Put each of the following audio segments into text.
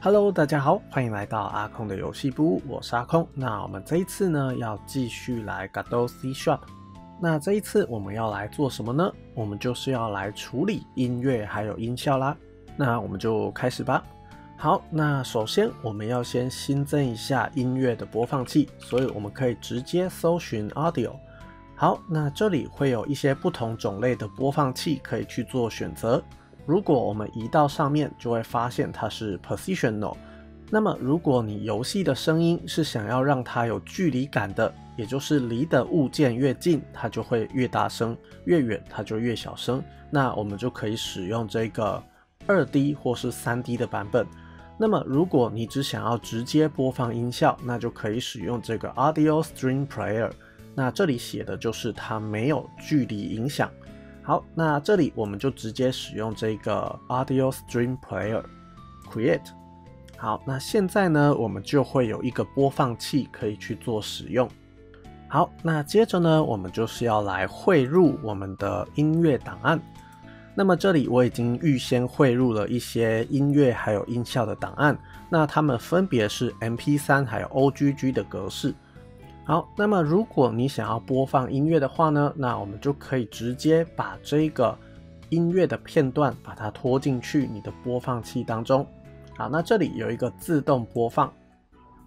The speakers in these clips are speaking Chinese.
Hello， 大家好，欢迎来到阿空的游戏部，我是阿空。那我们这一次呢，要继续来 Godot C#。那这一次我们要来做什么呢？我们就是要来处理音乐还有音效啦。那我们就开始吧。好，那首先我们要先新增一下音乐的播放器，所以我们可以直接搜寻 Audio。好，那这里会有一些不同种类的播放器可以去做选择。如果我们移到上面，就会发现它是 Positional。那么如果你游戏的声音是想要让它有距离感的，也就是离的物件越近，它就会越大声，越远它就越小声。那我们就可以使用这个 2D 或是 3D 的版本。那么如果你只想要直接播放音效，那就可以使用这个 Audio Stream Player。那这里写的就是它没有距离影响。好，那这里我们就直接使用这个 Audio Stream Player Create。好，那现在呢，我们就会有一个播放器可以去做使用。好，那接着呢，我们就是要来汇入我们的音乐档案。那么这里我已经预先汇入了一些音乐还有音效的档案，那它们分别是 MP3 还有 OGG 的格式。好，那么如果你想要播放音乐的话呢，那我们就可以直接把这个音乐的片段把它拖进去你的播放器当中。好，那这里有一个自动播放。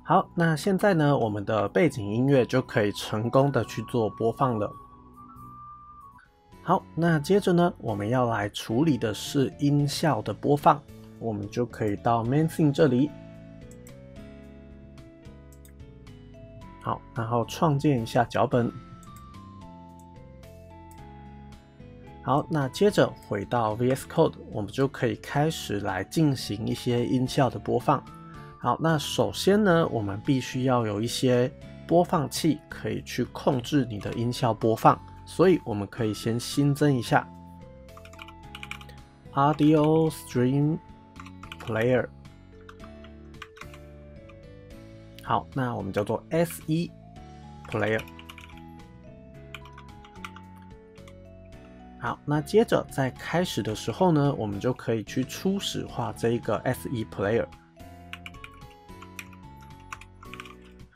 好，那现在呢，我们的背景音乐就可以成功的去做播放了。好，那接着呢，我们要来处理的是音效的播放，我们就可以到 Main Scene 这里。好，然后创建一下脚本。好，那接着回到 VS Code， 我们就可以开始来进行一些音效的播放。好，那首先呢，我们必须要有一些播放器可以去控制你的音效播放，所以我们可以先新增一下 Audio Stream Player。好，那我们叫做 SE Player。好，那接着在开始的时候呢，我们就可以去初始化这一个 SE Player。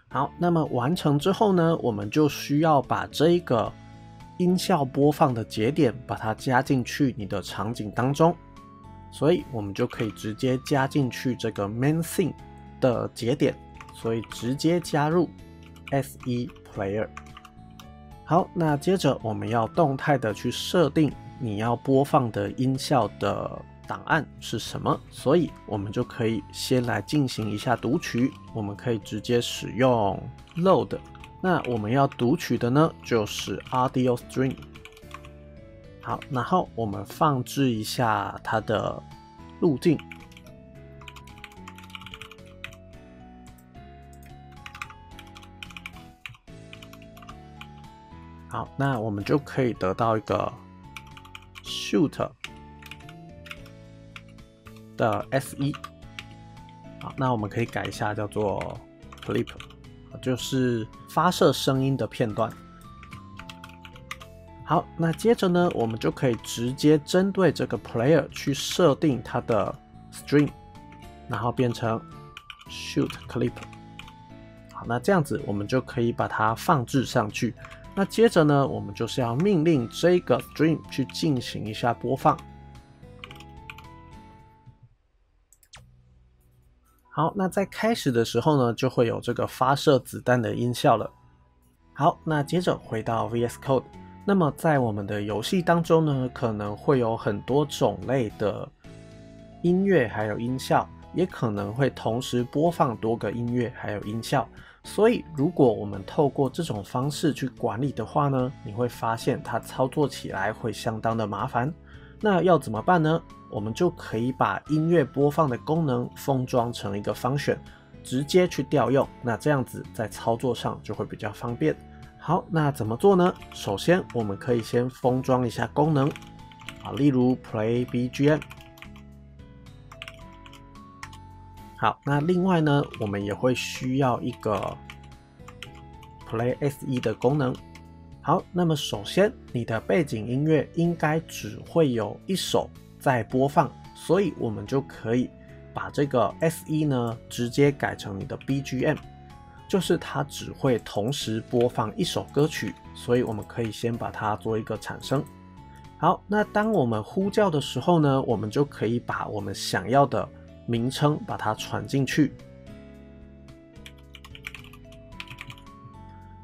好，那么完成之后呢，我们就需要把这一个音效播放的节点把它加进去你的场景当中，所以我们就可以直接加进去这个 Main Scene 的节点。所以直接加入 SE Player。好，那接着我们要动态的去设定你要播放的音效的档案是什么，所以我们就可以先来进行一下读取。我们可以直接使用 Load。那我们要读取的呢，就是 Audio Stream。好，然后我们放置一下它的路径。好，那我们就可以得到一个 shoot 的 SE。好，那我们可以改一下，叫做 clip， 就是发射声音的片段。好，那接着呢，我们就可以直接针对这个 player 去设定它的 string， 然后变成 shoot clip。好，那这样子我们就可以把它放置上去。那接着呢，我们就是要命令这个 stream 去进行一下播放。好，那在开始的时候呢，就会有这个发射子弹的音效了。好，那接着回到 VS Code， 那么在我们的游戏当中呢，可能会有很多种类的音乐还有音效，也可能会同时播放多个音乐还有音效。所以如果我们透过这种方式去管理的话呢，你会发现它操作起来会相当的麻烦。那要怎么办呢？我们就可以把音乐播放的功能封装成一个function，直接去调用，那这样子在操作上就会比较方便。好，那怎么做呢？首先我们可以先封装一下功能，例如 Play BGM。好，那另外呢，我们也会需要一个 Play SE 的功能。好，那么首先你的背景音乐应该只会有一首在播放，所以我们就可以把这个 SE 呢直接改成你的 BGM， 就是它只会同时播放一首歌曲，所以我们可以先把它做一个产生。好，那当我们呼叫的时候呢，我们就可以把我们想要的名称把它传进去。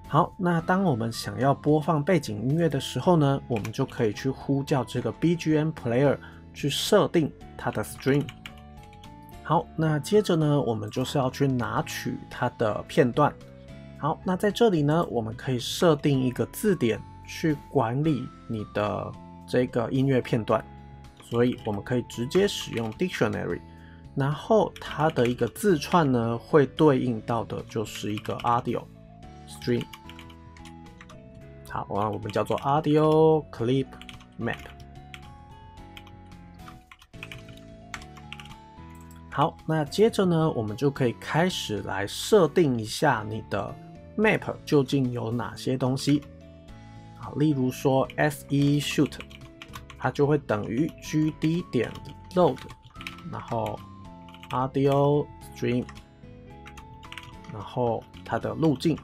好，那当我们想要播放背景音乐的时候呢，我们就可以去呼叫这个 BGM Player 去设定它的 stream。好，那接着呢，我们就是要去拿取它的片段。好，那在这里呢，我们可以设定一个字典去管理你的这个音乐片段，所以我们可以直接使用 Dictionary， 然后它的一个字串呢，会对应到的就是一个 Audio Stream。好，我们叫做 Audio Clip Map。好，那接着呢，我们就可以开始来设定一下你的 Map 究竟有哪些东西。好，例如说 SE Shoot， 它就会等于 GD 点 Load， 然后 Audio Stream， 然后它的路径。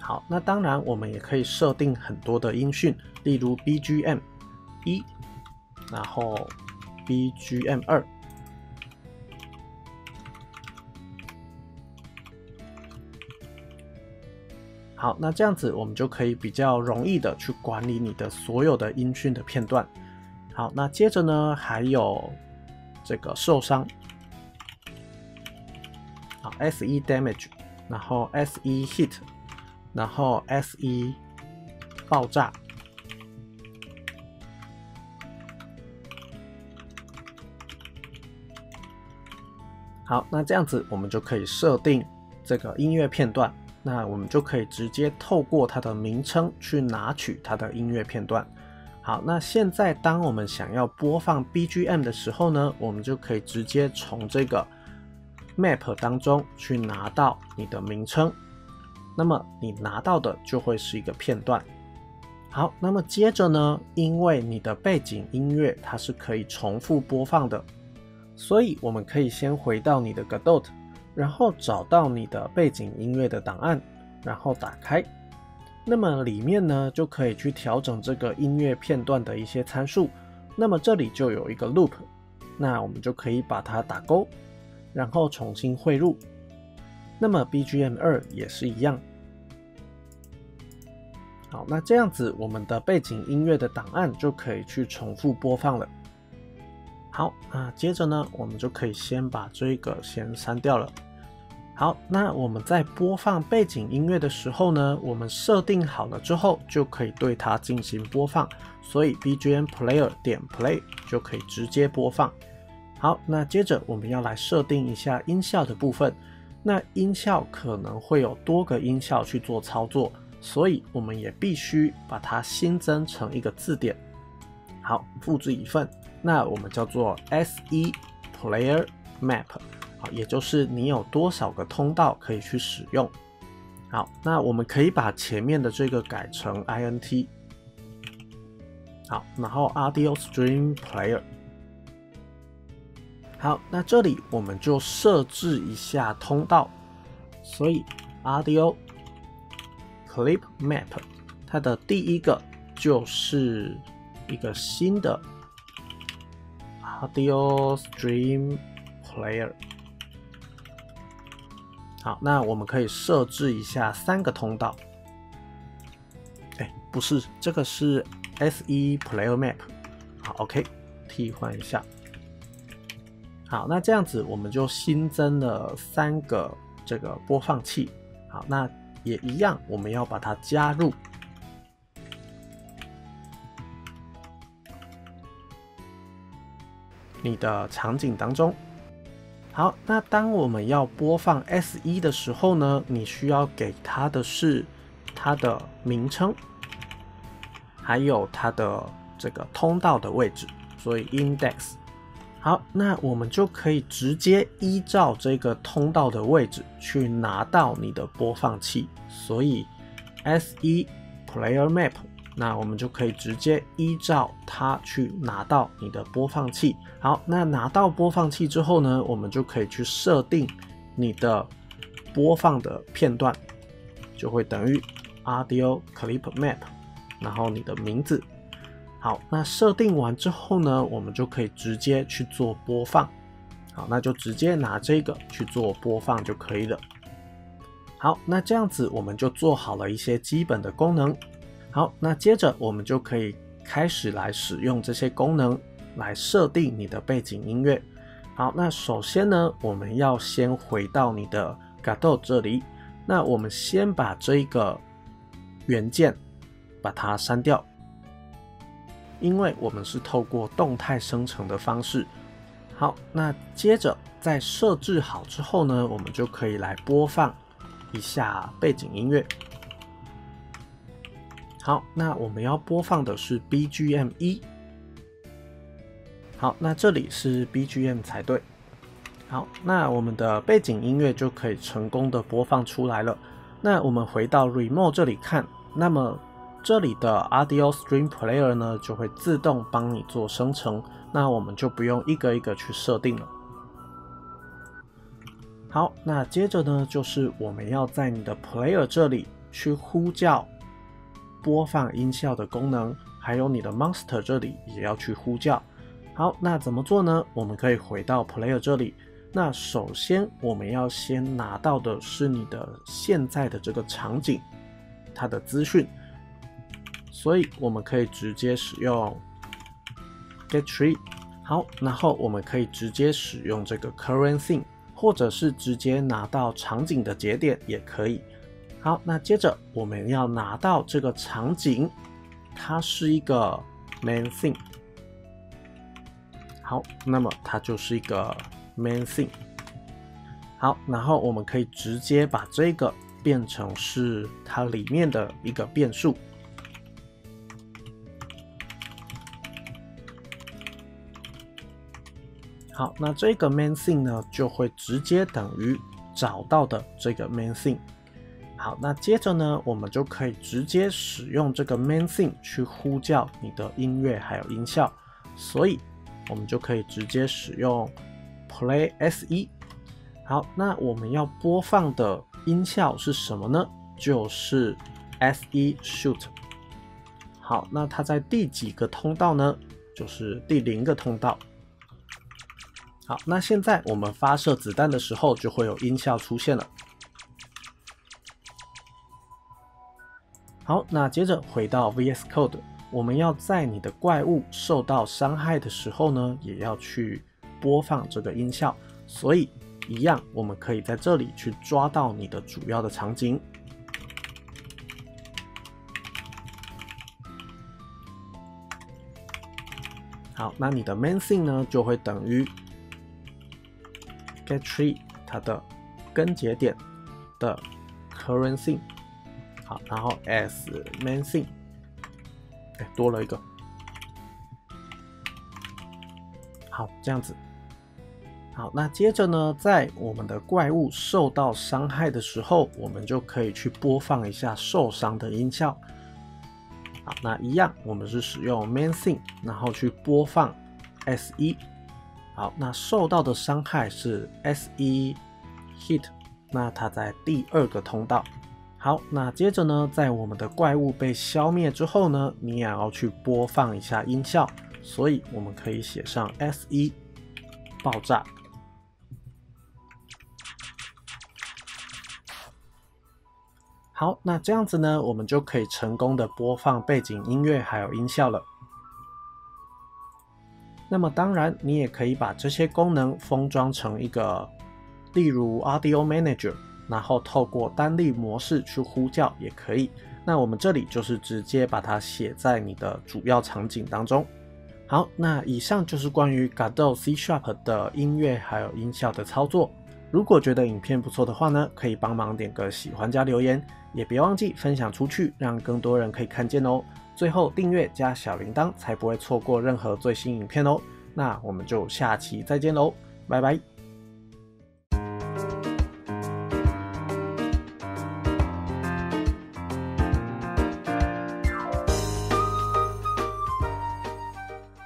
好，那当然我们也可以设定很多的音讯，例如 BGM 1，然后 BGM 2。好，那这样子我们就可以比较容易的去管理你的所有的音讯的片段。好，那接着呢，还有这个受伤，好 SE Damage， 然后 SE Hit， 然后 SE 爆炸。好，那这样子我们就可以设定这个音乐片段，那我们就可以直接透过它的名称去拿取它的音乐片段。好，那现在当我们想要播放 BGM 的时候呢，我们就可以直接从这个 Map 当中去拿到你的名称，那么你拿到的就会是一个片段。好，那么接着呢，因为你的背景音乐它是可以重复播放的，所以我们可以先回到你的 Godot， 然后找到你的背景音乐的档案，然后打开。那么里面呢，就可以去调整这个音乐片段的一些参数。那么这里就有一个 loop， 那我们就可以把它打勾，然后重新汇入。那么 BGM 2也是一样。好，那这样子我们的背景音乐的档案就可以去重复播放了。好，那接着呢，我们就可以先把这个先删掉了。好，那我们在播放背景音乐的时候呢，我们设定好了之后，就可以对它进行播放，所以 BGM Player 点 Play 就可以直接播放。好，那接着我们要来设定一下音效的部分。那音效可能会有多个音效去做操作，所以我们也必须把它新增成一个字典。好，复制一份，那我们叫做 SE Player Map。好，也就是你有多少个通道可以去使用。好，那我们可以把前面的这个改成 INT。好，然后 Audio Stream Player。好，那这里我们就设置一下通道，所以 Audio Clip Map 它的第一个就是一个新的 Audio Stream Player。好，那我们可以设置一下3个通道。不是，这个是 SE Player Map。好 ，OK， 替换一下。好，那这样子我们就新增了3个这个播放器。好，那也一样，我们要把它加入你的场景当中。好，那当我们要播放 SE 的时候呢，你需要给它的是它的名称，还有它的这个通道的位置，所以 index。好，那我们就可以直接依照这个通道的位置去拿到你的播放器，所以 SE Player Map 那我们就可以直接依照它去拿到你的播放器。好，那拿到播放器之后呢，我们就可以去设定你的播放的片段，就会等于 Audio Clip Map， 然后你的名字。好，那设定完之后呢，我们就可以直接去做播放。好，那就直接拿这个去做播放就可以了。好，那这样子我们就做好了一些基本的功能。好，那接着我们就可以开始来使用这些功能来设定你的背景音乐。好，那首先呢，我们要先回到你的 Godot 这里。那我们先把这个元件把它删掉，因为我们是透过动态生成的方式。好，那接着在设置好之后呢，我们就可以来播放一下背景音乐。好，那我们要播放的是 BGM 1。好，那这里是 BGM 才对。好，那我们的背景音乐就可以成功的播放出来了。那我们回到 Remote 这里看，那么这里的 Audio Stream Player 呢，就会自动帮你做生成，那我们就不用一个一个去设定了。好，那接着呢，就是我们要在你的 Player 这里去呼叫播放音效的功能，还有你的 Monster 这里也要去呼叫。好，那怎么做呢？我们可以回到 Player 这里。那首先我们要先拿到的是你的现在的这个场景，它的资讯。所以我们可以直接使用 getTree。好，然后我们可以直接使用这个 current scene， 或者是直接拿到场景的节点也可以。好，那接着我们要拿到这个场景，它是一个 main scene。好，那么它就是一个 main scene。好，然后我们可以直接把这个变成是它里面的一个变数。好，那这个 main scene 呢，就会直接等于找到的这个 main scene。好，那接着呢，我们就可以直接使用这个 main scene 去呼叫你的音乐还有音效，所以我们就可以直接使用 play SE。好，那我们要播放的音效是什么呢？就是 SE shoot。好，那它在第几个通道呢？就是第0个通道。好，那现在我们发射子弹的时候就会有音效出现了。好，那接着回到 VS Code， 我们要在你的怪物受到伤害的时候呢，也要去播放这个音效，所以一样，我们可以在这里去抓到你的主要的场景。好，那你的 main scene 呢，就会等于 getTree 它的根节点的 current scene。好，然后 as main scene， 多了一个。好，这样子。好，那接着呢，在我们的怪物受到伤害的时候，我们就可以去播放一下受伤的音效。好，那一样，我们是使用 main scene， 然后去播放 SE。好，那受到的伤害是 SE hit， 那它在第2个通道。好，那接着呢，在我们的怪物被消灭之后呢，你也要去播放一下音效，所以我们可以写上 SE 爆炸。好，那这样子呢，我们就可以成功的播放背景音乐还有音效了。那么当然，你也可以把这些功能封装成一个，例如 Audio Manager， 然后透过单例模式去呼叫也可以。那我们这里就是直接把它写在你的主要场景当中。好，那以上就是关于 Godot C# 的音乐还有音效的操作。如果觉得影片不错的话呢，可以帮忙点个喜欢加留言，也别忘记分享出去，让更多人可以看见哦。最后订阅加小铃铛，才不会错过任何最新影片哦。那我们就下期再见喽，拜拜。